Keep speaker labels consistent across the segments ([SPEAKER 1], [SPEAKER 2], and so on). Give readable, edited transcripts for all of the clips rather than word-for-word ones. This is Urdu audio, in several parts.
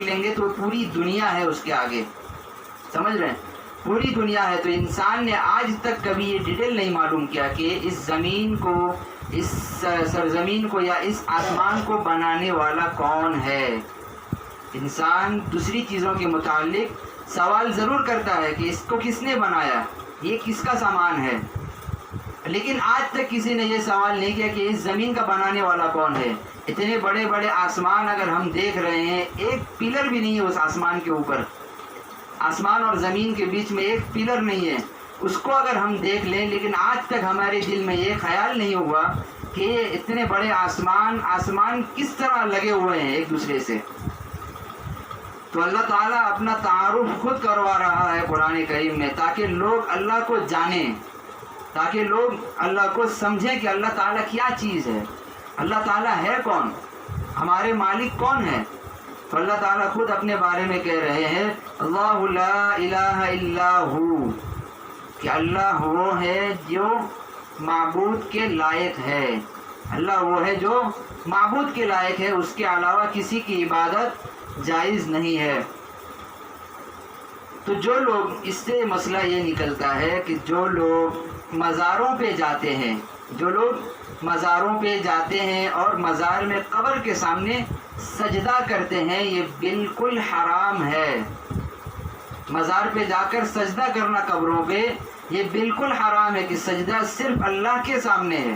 [SPEAKER 1] لیں گے تو پوری دنیا ہے اس کے آگے، سمجھ رہے ہیں، پوری دنیا ہے۔ تو انسان نے آج تک کبھی یہ ڈیٹیل نہیں معلوم کیا کہ اس زمین کو، اس سرزمین کو یا اس آسمان کو بنانے والا کون ہے۔ انسان دوسری چیزوں کے متعلق سوال ضرور کرتا ہے کہ اس کو کس نے بنایا، یہ کس کا سامان ہے، لیکن آج تک کسی نے یہ سوال نہیں کیا کہ اس زمین کا بنانے والا کون ہے۔ اتنے بڑے بڑے آسمان اگر ہم دیکھ رہے ہیں، ایک پلر بھی نہیں ہے اس آسمان کے اوپر، آسمان اور زمین کے بیچ میں ایک پلر نہیں ہے، اس کو اگر ہم دیکھ لیں، لیکن آج تک ہمارے دل میں یہ خیال نہیں ہوا کہ اتنے بڑے آسمان کس طرح لگے ہوئے ہیں ایک دوسرے سے۔ تو اللہ تعالیٰ اپنا تعارف خود کروا رہا ہے قرآن کریم میں، تاکہ لوگ اللہ کو جانیں، تاکہ لوگ اللہ کو سمجھیں کہ اللہ تعالیٰ کیا چیز ہے، اللہ تعالیٰ ہے کون، ہمارے مالک کون ہے۔ تو اللہ تعالیٰ خود اپنے بارے میں کہہ رہے ہیں اللہ لا الہ الا ہو، کہ اللہ وہ ہے جو معبود کے لائق ہے، اللہ وہ ہے جو معبود کے لائق ہے، اس کے علاوہ کسی کی عبادت جائز نہیں ہے۔ تو جو لوگ، اس سے مسئلہ یہ نکلتا ہے کہ جو لوگ مزاروں پہ جاتے ہیں، جو لوگ مزاروں پہ جاتے ہیں اور مزار میں قبر کے سامنے سجدہ کرتے ہیں، یہ بالکل حرام ہے۔ مزار پہ جا کر سجدہ کرنا قبروں پہ یہ بالکل حرام ہے، کہ سجدہ صرف اللہ کے سامنے ہے،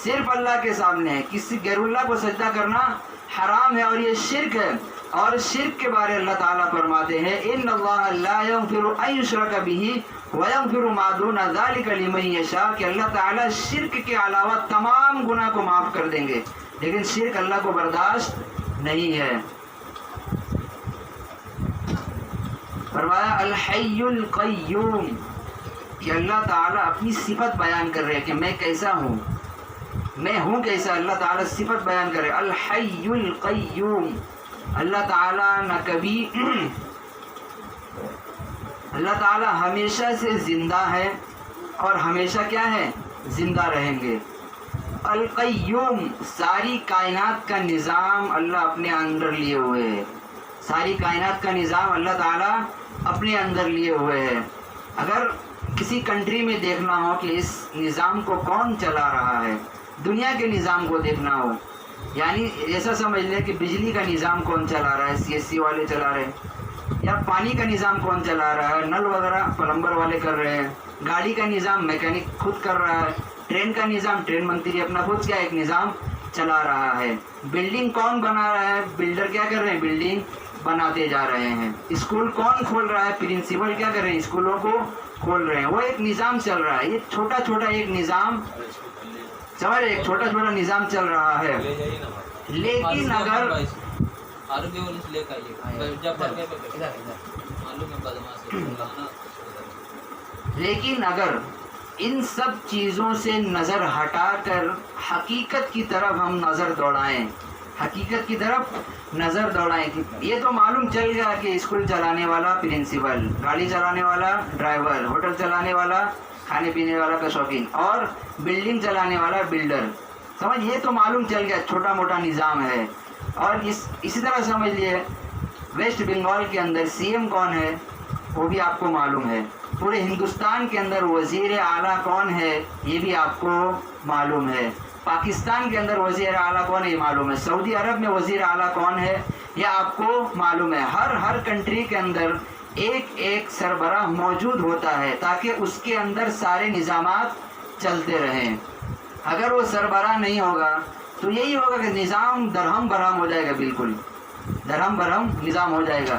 [SPEAKER 1] صرف اللہ کے سامنے ہے، کسی غیر اللہ کو سجدہ کرنا حرام ہے اور یہ شرک ہے۔ اور شرک کے بارے اللہ تعالیٰ فرماتے ہیں ان اللہ لا یغفر ان یشرک بہ ویغفر ما دون ذلک لمن یشاء، کہ اللہ تعالیٰ شرک کے علاوہ تمام گناہ کو معاف کر دیں گے، لیکن شرک اللہ کو برداشت نہیں ہے۔ فرمایا الحی القیوم، کہ اللہ تعالیٰ اپنی صفت بیان کر رہے ہیں کہ میں کیسا ہوں، میں ہوں کیسا، اللہ تعالیٰ صفت بیان کر رہے ہیں الحی القیوم۔ اللہ تعالیٰ نہ کبھی، اللہ تعالیٰ ہمیشہ سے زندہ ہے اور ہمیشہ کیا ہے، زندہ رہیں گے۔ القیوم، ساری کائنات کا نظام اللہ اپنے اندر لیے ہوئے ہے، ساری کائنات کا نظام اللہ تعالیٰ اپنے اندر لیے ہوئے ہے۔ اگر کسی کنٹری میں دیکھنا ہو کہ اس نظام کو کون چلا رہا ہے، دنیا کے نظام کو دیکھنا ہو، یعنی ایسا سمجھ لیں کہ بجلی کا نظام کون چلا رہا ہے، CSC والے چلا رہے ہیں، یا پانی کا نظام کون چلا رہا ہے، نل وغیرہ پلمبر والے کر رہے ہیں، گاڑی کا نظام میکینک خود کر رہا ہے، ٹرین کا نظام ٹرین منتری اپنا خود کیا ایک نظام چلا رہا ہے، بلڈنگ کون بنا رہا ہے، بلڈر کیا کر رہے ہیں، بلڈنگ بناتے جا رہے ہیں، اسکول کون کھول رہا ہے، پرنسپل کیا کر رہے ہیں، اسکولوں کو کھول رہے ہیں، وہ ایک نظام چل رہا ہے۔ یہ چھوٹا چھوٹا ایک نظام، سمجھ ایک چھوٹا چھوٹا نظام چل رہا ہے، لیکن اگر لیکن اگر ان سب چیزوں سے نظر ہٹا کر حقیقت کی طرف ہم نظر دوڑائیں، حقیقت کی طرف نظر دوڑائیں، یہ تو معلوم چل گیا کہ اسکول چلانے والا پرنسپل، گاڑی چلانے والا ڈرائیور، ہوٹل چلانے والا کھانے پینے والا کا شوقین، اور بلڈنگ چلانے والا بلڈر، سمجھ یہ تو معلوم چل گیا چھوٹا موٹا نظام ہے۔ اور اسی طرح سمجھ لیے ویسٹ بنگال کے اندر CM کون ہے وہ بھی آپ کو معلوم ہے، پورے ہندوستان کے اندر وزیر اعلیٰ کون ہے یہ بھی آپ کو معلوم ہے، پاکستان کے اندر وزیر اعلیٰ کون ہے یہ معلوم ہے، سعودی عرب میں وزیر اعلیٰ کون ہے یہ آپ کو معلوم ہے۔ ہر کنٹری کے اندر ایک ایک سربراہ موجود ہوتا ہے تاکہ اس کے اندر سارے نظامات چلتے رہیں۔ اگر وہ سربراہ نہیں ہوگا تو یہی ہوگا کہ نظام درہم برہم ہو جائے گا، بالکل درہم برہم نظام ہو جائے گا۔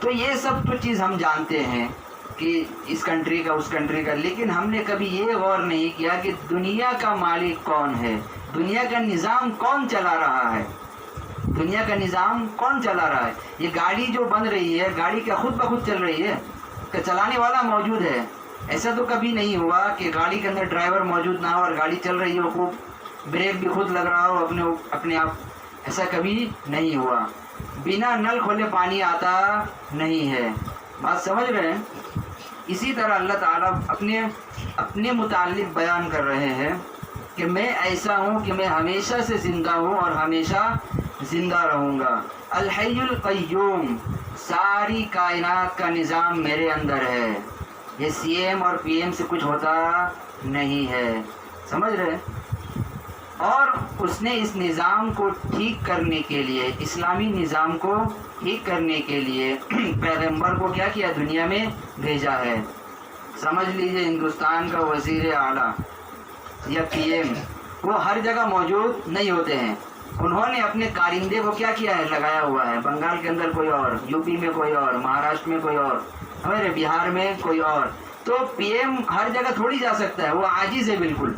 [SPEAKER 1] تو یہ سب تو چیز ہم جانتے ہیں کہ اس کنٹری کا اس کنٹری کا، لیکن ہم نے کبھی یہ غور نہیں کیا کہ دنیا کا مالک کون ہے، دنیا کا نظام کون چلا رہا ہے، دنیا کا نظام کون چلا رہا ہے۔ یہ گاڑی جو بن رہی ہے، گاڑی کیا خود بخود چل رہی ہے کہ چلانے والا موجود ہے؟ ایسا تو کبھی نہیں ہوا کہ گاڑی کے اندر ڈرائیور موجود نہ ہو اور گاڑی چل رہی ہو، خوب بریک بھی خود لگ رہا ہو اپنے آپ، ایسا کبھی نہیں ہوا۔ بنا نل کھولے پانی آتا نہیں ہے، بات سمجھ رہے ہیں؟ اسی طرح اللہ تعالیٰ اپنے متعلق بیان کر رہے ہیں کہ میں ایسا ہوں کہ میں ہمیشہ سے زندہ ہوں اور ہمیشہ زندہ رہوں گا. الحی القیوم، ساری کائنات کا نظام میرے اندر ہے، یہ سی ایم اور پی ایم سے کچھ ہوتا نہیں ہے. سمجھ رہے؟ اور اس نے اس نظام کو ٹھیک کرنے کے لیے، اسلامی نظام کو ٹھیک کرنے کے لیے پیغمبر کو کیا کیا؟ دنیا میں بھیجا ہے. سمجھ لیجئے ہندوستان کا وزیر اعلیٰ یا پی ایم وہ ہر جگہ موجود نہیں ہوتے ہیں. انہوں نے اپنے کارندے کو کیا کیا ہے؟ لگایا ہوا ہے. بنگال کے اندر کوئی اور، یو پی میں کوئی اور، مہاراشٹر میں کوئی اور، ہمارے بہار میں کوئی اور. تو پی ایم ہر جگہ تھوڑی جا سکتا ہے، وہ عاجز ہے بالکل.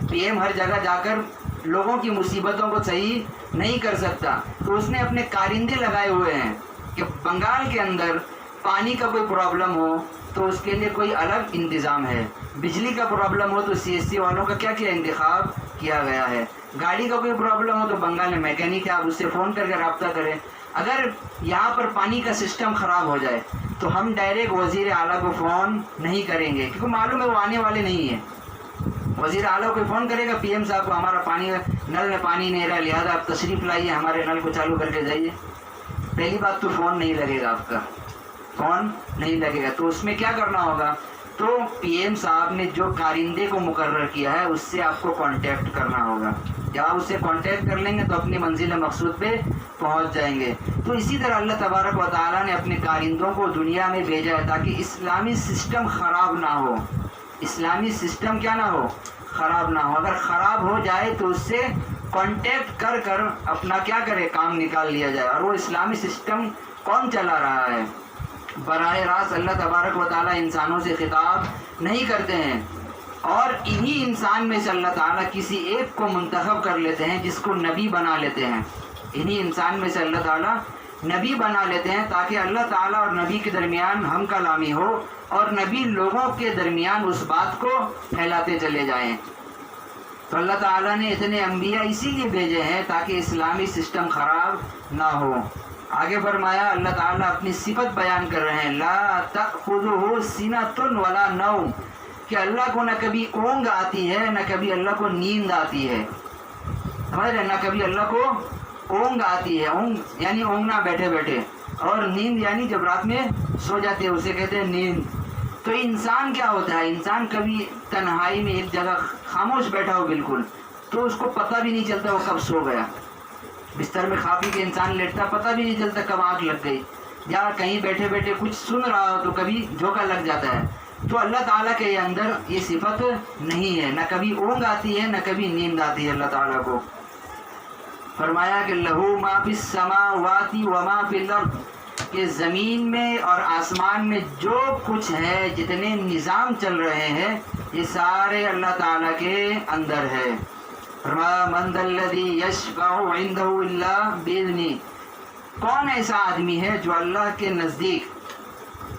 [SPEAKER 1] پی ایم ہر جگہ جا کر لوگوں کی مصیبتوں کو صحیح نہیں کر سکتا. تو اس نے اپنے کارندے لگائے ہوئے ہیں کہ بنگال کے اندر پانی کا کوئی پرابلم ہو تو اس کے لیے کوئی الگ انتظام ہے. بجلی کا پرابلم ہو تو سی ایس سی والوں کا کیا کیا انتخاب کیا گیا ہے. گاڑی کا کوئی پرابلم ہو تو بنگال میں میکینک ہے، آپ اس سے فون کر کے رابطہ کریں. اگر یہاں پر پانی کا سسٹم خراب ہو جائے تو ہم ڈائریکٹ وزیر اعلیٰ کو فون نہیں کریں گے، کیونکہ معلوم ہے وہ آنے والے نہیں ہیں. وزیر اعلیٰ کو فون کرے گا پی ایم صاحب کو، ہمارا پانی نل میں پانی نہیں رہا، لہٰذا آپ تشریف لائیے، ہمارے نل کو چالو کر کے جائیے. پہلی بات تو فون نہیں لگے گا، آپ کا فون نہیں لگے گا. تو اس میں کیا کرنا ہوگا؟ تو پی ایم صاحب نے جو کارندے کو مقرر کیا ہے اس سے آپ کو کانٹیکٹ کرنا ہوگا. جب آپ اس سے کانٹیکٹ کر لیں گے تو اپنی منزل مقصود پہ پہنچ جائیں گے. تو اسی طرح اللہ تبارک و تعالیٰ نے اپنے کارندوں کو دنیا میں بھیجا ہے تاکہ اسلامی سسٹم خراب نہ ہو. اسلامی سسٹم کیا نہ ہو؟ خراب نہ ہو. اگر خراب ہو جائے تو اس سے کانٹیکٹ کر کر اپنا کیا کرے؟ کام نکال لیا جائے. اور وہ اسلامی سسٹم کون چلا رہا ہے؟ براہ راست اللہ تبارک و تعالیٰ انسانوں سے خطاب نہیں کرتے ہیں، اور انہی انسان میں سے اللہ تعالیٰ کسی ایک کو منتخب کر لیتے ہیں جس کو نبی بنا لیتے ہیں. انہی انسان میں سے اللہ تعالیٰ نبی بنا لیتے ہیں تاکہ اللہ تعالیٰ اور نبی کے درمیان ہم کلامی ہو اور نبی لوگوں کے درمیان اس بات کو پھیلاتے چلے جائیں. تو اللہ تعالیٰ نے اتنے انبیاء اسی لیے بھیجے ہیں تاکہ اسلامی سسٹم خراب نہ ہو. آگے فرمایا اللہ تعالیٰ اپنی صفت بیان کر رہے ہیں، لا تأخذہ سنۃ ولا نوم، کہ اللہ کو نہ کبھی اونگ آتی ہے نہ کبھی اللہ کو نیند آتی ہے. سمجھ رہے؟ نہ کبھی اللہ کو اونگ آتی ہے. اونگ یعنی اونگنا بیٹھے بیٹھے، اور نیند یعنی جب رات میں سو جاتے ہیں اسے کہتے ہیں نیند. تو انسان کیا ہوتا ہے؟ انسان کبھی تنہائی میں ایک جگہ خاموش بیٹھا ہو بالکل، تو اس کو پتہ بھی نہیں چلتا وہ کب سو گیا. بستر میں کھا پی کے انسان لیٹتا، پتہ بھی نہیں چلتا کب آنکھ لگ گئی. یا کہیں بیٹھے بیٹھے کچھ سن رہا ہو تو کبھی جھوکا لگ جاتا ہے. تو اللہ تعالیٰ کے اندر یہ صفت نہیں ہے، نہ کبھی اونگ آتی ہے نہ کبھی نیند آتی ہے اللہ تعالیٰ کو. فرمایا کہ لہو ما فی السماوات و ما فی الارض، کہ زمین میں اور آسمان میں جو کچھ ہے، جتنے نظام چل رہے ہیں، یہ سارے اللہ تعالیٰ کے اندر ہے. فرمایا من ذا الذی یشفع عندہ الا باذنہ، کون ایسا آدمی ہے جو اللہ کے نزدیک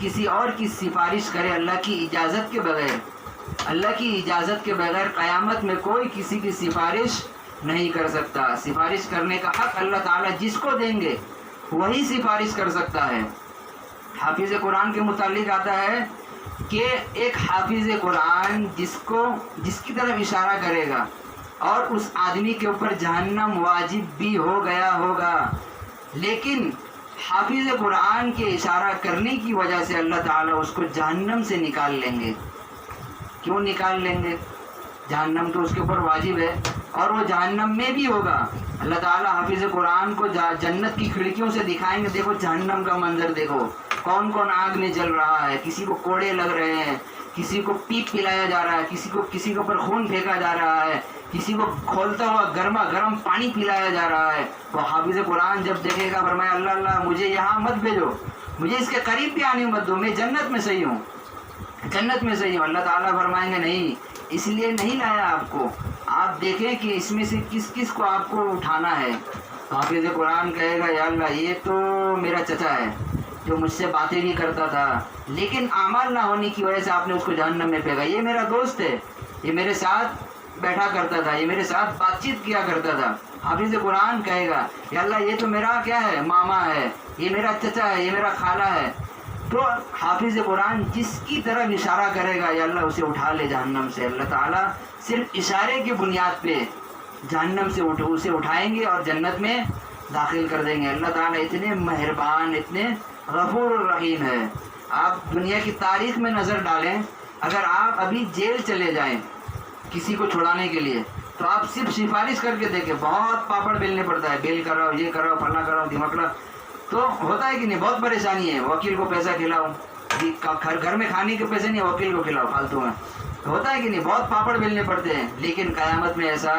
[SPEAKER 1] کسی اور کی سفارش کرے اللہ کی اجازت کے بغیر؟ اللہ کی اجازت کے بغیر قیامت میں کوئی کسی کی سفارش نہیں کر سکتا. سفارش کرنے کا حق اللہ تعالیٰ جس کو دیں گے وہی سفارش کر سکتا ہے. حافظ قرآن کے متعلق آتا ہے کہ ایک حافظ قرآن جس کی طرف اشارہ کرے گا اور اس آدمی کے اوپر جہنم واجب بھی ہو گیا ہوگا، لیکن حافظ قرآن کے اشارہ کرنے کی وجہ سے اللہ تعالیٰ اس کو جہنم سے نکال لیں گے. کیوں نکال لیں گے؟ جہنم تو اس کے اوپر واجب ہے اور وہ جہنم میں بھی ہوگا. اللہ تعالیٰ حافظ قرآن کو جنت کی کھڑکیوں سے دکھائیں گے، دیکھو جہنم کا منظر دیکھو، کون کون آگ میں جل رہا ہے، کسی کو کوڑے لگ رہے ہیں، کسی کو پیپ پلایا جا رہا ہے، کسی کے اوپر خون پھینکا جا رہا ہے، کسی کو کھولتا ہوا گرما گرم پانی پلایا جا رہا ہے. وہ حافظ قرآن جب دیکھے گا فرمایا اللہ اللہ مجھے یہاں مت بھیجو، مجھے اس کے قریب بھی آنے مت دو، میں جنت میں صحیح ہوں، جنت میں صحیح ہوں. اللہ تعالیٰ فرمائیں گے نہیں، اس لیے نہیں لایا آپ کو، آپ دیکھیں کہ اس میں سے کس کس کو آپ کو اٹھانا ہے. حافظ قرآن کہے گا یا اللہ یہ تو میرا چچا ہے جو مجھ سے باتیں بھی کرتا تھا، لیکن اعمال نہ ہونے کی وجہ سے آپ نے اس کو جہنم میں پھینکا. یہ میرا دوست ہے، یہ میرے ساتھ بیٹھا کرتا تھا، یہ میرے ساتھ بات چیت کیا کرتا تھا. حافظ قرآن کہے گا یا اللہ یہ تو میرا کیا ہے؟ ماما ہے، یہ میرا چچا ہے، یہ میرا خالہ ہے. تو حافظ قرآن جس کی طرف اشارہ کرے گا یا اللہ اسے اٹھا لے جہنم سے. اللہ تعالیٰ صرف اشارے کی بنیاد پہ جہنم سے اسے اٹھائیں گے اور جنت میں داخل کر دیں گے. اللہ تعالیٰ اتنے مہربان، اتنے غفور الرحیم ہے. آپ دنیا کی تاریخ میں نظر ڈالیں، اگر آپ ابھی جیل چلے جائیں کسی کو چھڑانے کے لیے تو آپ صرف سفارش کر کے دیکھیں، بہت پاپڑ بیلنے پڑتا ہے، بیل کراؤ، یہ کراؤ، پھلانا کراؤ، دھمکڑا، تو ہوتا ہے کہ نہیں، بہت پریشانی ہے. وکیل کو پیسہ کھلاؤ، گھر میں کھانے کے پیسے نہیں، وکیل کو کھلاؤ فالتو میں، ہوتا ہے کہ نہیں، بہت پاپڑ بیلنے پڑتے ہیں. لیکن قیامت میں ایسا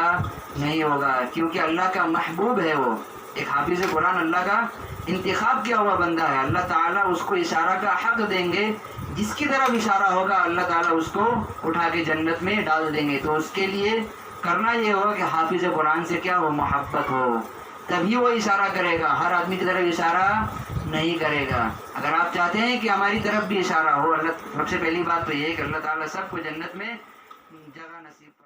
[SPEAKER 1] نہیں ہوگا، کیونکہ اللہ کا محبوب ہے وہ، ایک حافظ قرآن اللہ کا انتخاب کیا ہوا بندہ ہے. اللہ تعالیٰ اس کو اشارہ کا حق دیں گے، جس کی طرف اشارہ ہوگا اللہ تعالیٰ اس کو اٹھا کے جنت میں ڈال دیں گے. تو اس کے لیے کرنا یہ ہوگا کہ حافظ قرآن سے کیا ہو، محبت ہو، تبھی وہ اشارہ کرے گا. ہر آدمی کی طرف اشارہ نہیں کرے گا. اگر آپ چاہتے ہیں کہ ہماری طرف بھی اشارہ ہو، اللہ سب سے پہلی بات تو یہ ہے کہ اللہ تعالیٰ سب کو جنت میں جگہ نصیب